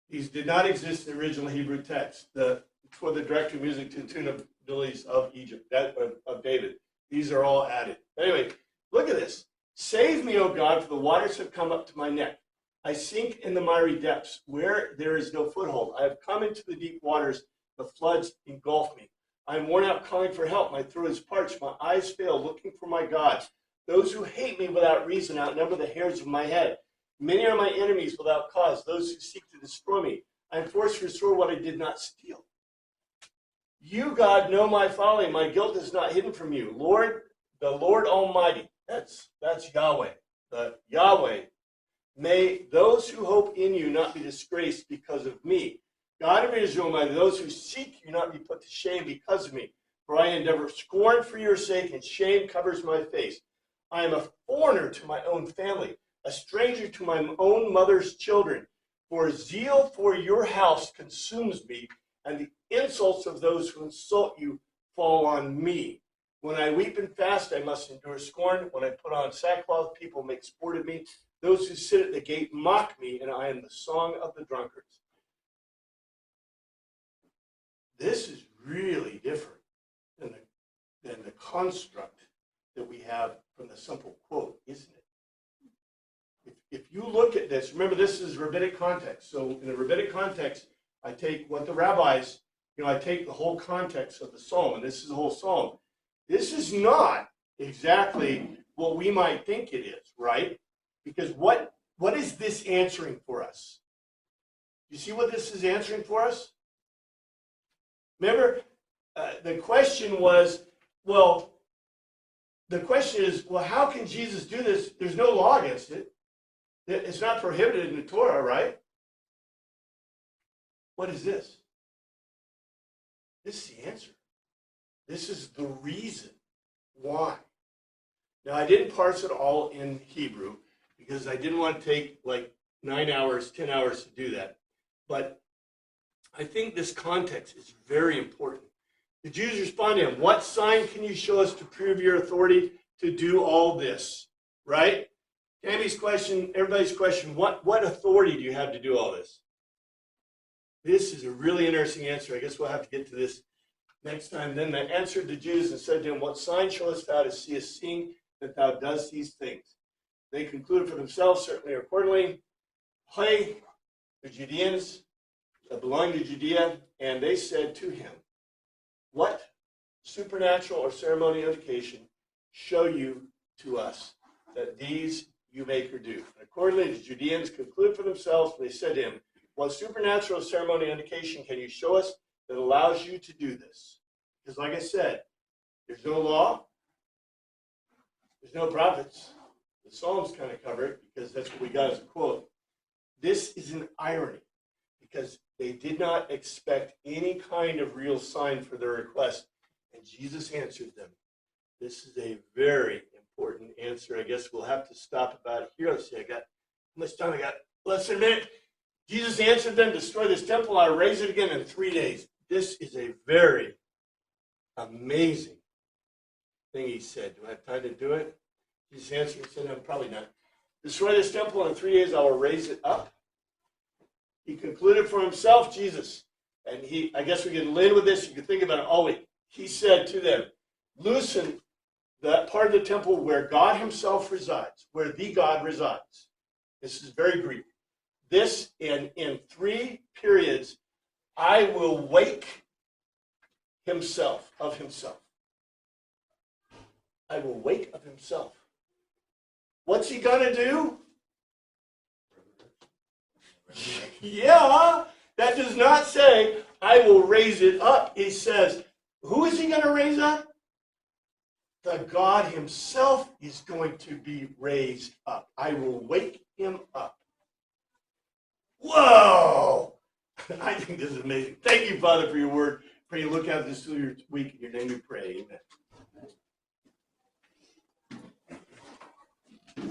These did not exist in the original Hebrew text. For the director of music to the tune of the Lilies of Egypt, of David. These are all added. Anyway, look at this. Save me, O God, for the waters have come up to my neck. I sink in the miry depths where there is no foothold. I have come into the deep waters. The floods engulf me. I am worn out calling for help. My throat is parched. My eyes fail looking for my God. Those who hate me without reason outnumber the hairs of my head. Many are my enemies without cause, those who seek to destroy me. I am forced to restore what I did not steal. You, God, know my folly. My guilt is not hidden from you. Lord, the Lord Almighty, that's Yahweh. The Yahweh, may those who hope in you not be disgraced because of me. God of Israel, may those who seek you not be put to shame because of me. For I endeavor scorn for your sake, and shame covers my face. I am a foreigner to my own family, a stranger to my own mother's children. For zeal for your house consumes me, and the insults of those who insult you fall on me. When I weep and fast, I must endure scorn. When I put on sackcloth, people make sport of me. Those who sit at the gate mock me, and I am the song of the drunkards. This is really different than the construct that we have from the simple quote, isn't it? If you look at this, remember this is rabbinic context. So in the rabbinic context, I take what the rabbis, I take the whole context of the psalm, and this is the whole psalm. This is not exactly what we might think it is, right? Because what is this answering for us? You see what this is answering for us? Remember, the question was, well, the question is, well, how can Jesus do this? There's no law against it. It's not prohibited in the Torah, right? What is this? This is the answer. This is the reason why. Now, I didn't parse it all in Hebrew because I didn't want to take like 9 hours, 10 hours to do that. But I think this context is very important. The Jews respond to him, what sign can you show us to prove your authority to do all this? Right? Tammy's question, everybody's question, what authority do you have to do all this? This is a really interesting answer. I guess we'll have to get to this next time. Then they answered the Jews and said to him, what sign showest thou to see us, seeing that thou dost these things? They concluded for themselves, certainly or accordingly, hey, the Judeans belonging to Judea, and they said to him, what supernatural or ceremonial indication show you to us that these you make or do? And accordingly, the Judeans concluded for themselves, and they said to him, what supernatural or ceremonial indication can you show us that allows you to do this? Because like I said, there's no law, there's no prophets. The Psalms kind of cover it because that's what we got as a quote. This is an irony because they did not expect any kind of real sign for their request, and Jesus answered them. This is a very important answer. I guess we'll have to stop about here. Let's see, I got how much time? I got less than a minute. Jesus answered them, destroy this temple, I'll raise it again in 3 days. This is a very amazing thing he said. Do I have time to do it? Jesus answered and said, no, probably not. Destroy this temple, and in 3 days I will raise it up. He concluded for himself, Jesus, and I guess we can live with this. You can think about it always. He said to them, loosen that part of the temple where God himself resides, where the God resides. This is very Greek. This, in 3 periods, I will wake himself of himself. I will wake of himself. What's he going to do? Yeah, that does not say, I will raise it up. It says, who is he going to raise up? The God himself is going to be raised up. I will wake him up. Whoa! I think this is amazing. Thank you, Father, for your word. Pray you look out this through your week, in your name we pray, amen.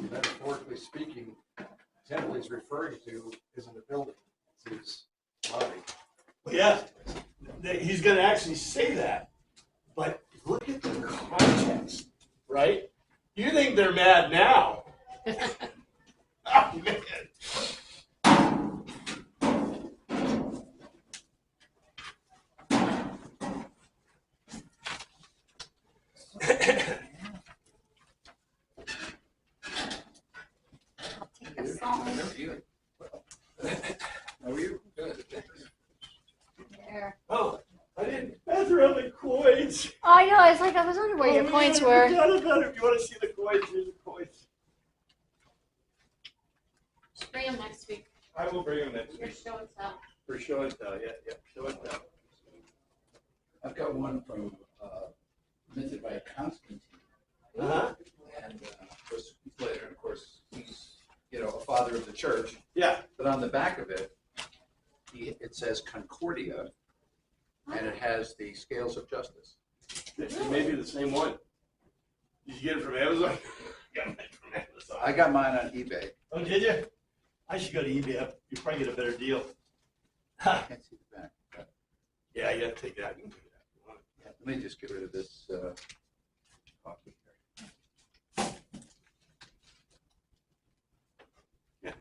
Metaphorically speaking, the temple he's referring to isn't a building, it's his body. Well, yeah, he's going to actually say that. But look at the context, right? You think they're mad now. Oh, man. Take a song How are you? How are you? Good. there. Oh, I didn't feather on the coins. Oh, I know. It's like I was wondering where your Oh, coins man, were. forgot about it. If you want to see the coins, here's the coins. Bring them next week. I will bring them next Your week. show and tell. For show and tell, yeah, show and tell. I've got one from, minted by Constantine. Uh-huh. And, of course, he's later, and of course, he's, a father of the church. Yeah. But on the back of it, it says Concordia, and it has the scales of justice. It may be the same one. Did you get it from Amazon? Got mine from Amazon. I got mine on eBay. Oh, did you? I should go to eBay. You probably get a better deal. I can't see the back. Yeah, you gotta take that. You can take that. Yeah, let me just get rid of this copy here. Yeah.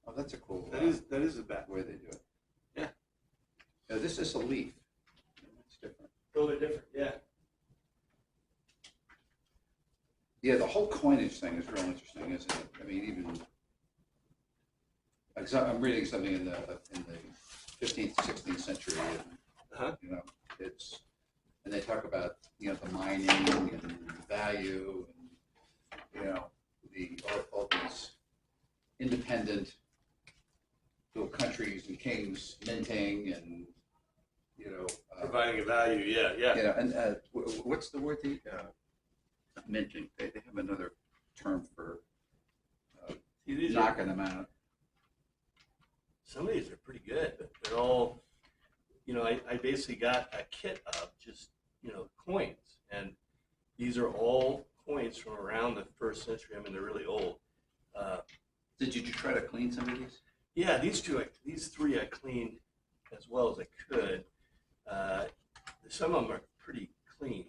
Oh, that's a cool That is the back. way they do it. Yeah. Now, this is a leaf. It's different. A little bit different, yeah. Yeah, the whole coinage thing is real interesting, isn't it? I mean, even I'm reading something in the 15th, 16th century, and Uh-huh. it's and they talk about the mining and the value, and all these independent little countries and kings minting, and Providing a value, yeah. and what's the word? Minting. They have another term for See, these knocking them out. Some of these are pretty good, but they're all, I basically got a kit of just, coins. And these are all coins from around the 1st century. I mean, they're really old. Did you try to clean some of these? Yeah, these three I cleaned as well as I could. Some of them are pretty clean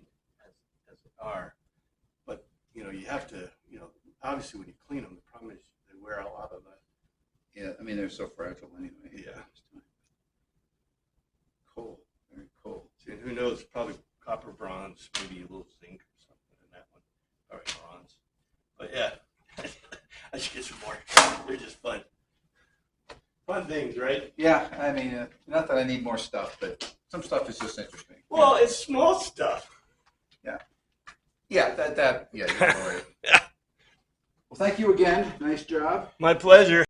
as they are. But, you have to, obviously when you clean them, the problem is they wear a lot of the, Yeah, I mean, they're so fragile anyway. Yeah. Cool, very cool. see, and who knows, probably copper, bronze, maybe a little zinc or something in that one. Probably bronze. But yeah, I should get some more. They're just fun. Fun things, right? Yeah, I mean, not that I need more stuff, but some stuff is just interesting. Well, it's small stuff. Yeah, yeah, you're right. Well, thank you again. Nice job. My pleasure.